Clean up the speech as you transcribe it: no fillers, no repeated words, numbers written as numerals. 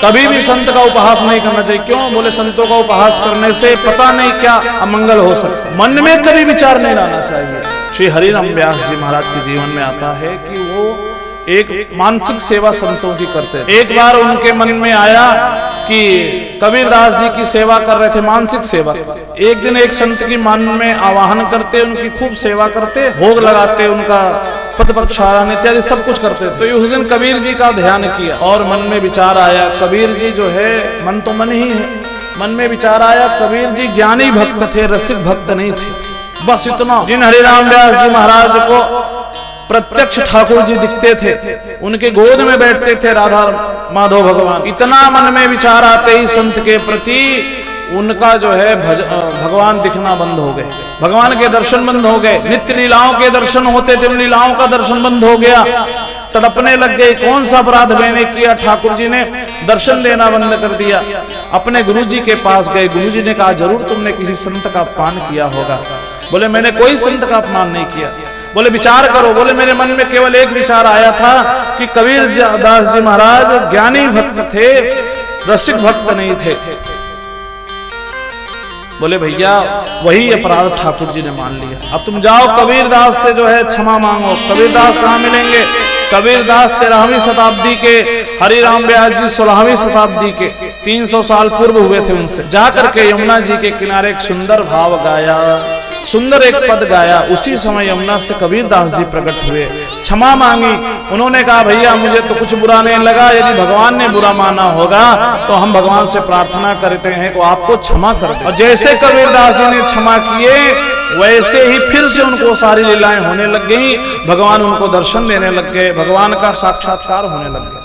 कभी भी संत का उपहास नहीं करना चाहिए। क्यों? बोले संतों का उपहास करने से पता नहीं क्या अमंगल हो सकता है। मन में कभी विचार नहीं लाना चाहिए। श्री हरिराम व्यास जी महाराज के जीवन में आता है कि वो एक मानसिक सेवा संतों की करते थे। एक बार उनके मन में आया कि कबीरदास जी की सेवा कर रहे थे, मानसिक सेवा। एक दिन एक संत की मन में आवाहन करते, उनकी खूब सेवा करते, भोग लगाते, उनका पद प्रक्षालन इत्यादि सब कुछ करते थे। तो उस दिन कबीर जी का ध्यान किया और मन में विचार आया, कबीर जी जो है, मन तो मन ही है, मन में विचार आया कबीर जी ज्ञानी भक्त थे, रसिक भक्त नहीं थे। बस इतना। जिन हरिराम व्यास जी महाराज को प्रत्यक्ष ठाकुर जी दिखते थे, उनके गोद में बैठते थे राधा माधव भगवान। इतना मन में विचार आते ही संत के प्रति उनका जो है भगवान दिखना बंद हो गए, भगवान के दर्शन बंद हो गए। नित्य लीलाओं के दर्शन होते थे, उन लीलाओं का दर्शन बंद हो गया। तड़पने लग गए, कौन सा अपराध मैंने किया? ठाकुर जी ने दर्शन देना बंद कर दिया। अपने गुरु जी के पास गए, गुरु जी ने कहा जरूर तुमने किसी संत का अपमान किया होगा। बोले मैंने कोई संत का अपमान नहीं किया। बोले विचार करो। बोले मेरे मन में केवल एक विचार आया था कि कबीर दास जी महाराज ज्ञानी भक्त थे, रसिक भक्त नहीं थे। बोले भैया वही अपराध ठाकुर जी ने मान लिया। अब तुम जाओ कबीरदास से जो है क्षमा मांगो। कबीरदास कहाँ मिलेंगे? कबीरदास 13वीं शताब्दी के, हरिराम व्यास जी 16वीं शताब्दी के, 300 साल पूर्व हुए थे। उनसे जाकर के यमुना जी के किनारे एक सुंदर भाव गाया, सुंदर एक पद गाया। उसी समय यमुना से कबीरदास जी प्रकट हुए, क्षमा मांगी। उन्होंने कहा भैया मुझे तो कुछ बुरा नहीं लगा, यदि भगवान ने बुरा माना होगा तो हम भगवान से प्रार्थना करते हैं कि आपको क्षमा कर दे। और जैसे कबीरदास जी ने क्षमा किए, वैसे ही फिर से उनको सारी लीलाएं होने लग गई। भगवान उनको दर्शन देने लग गए, भगवान का साक्षात्कार होने लग गया।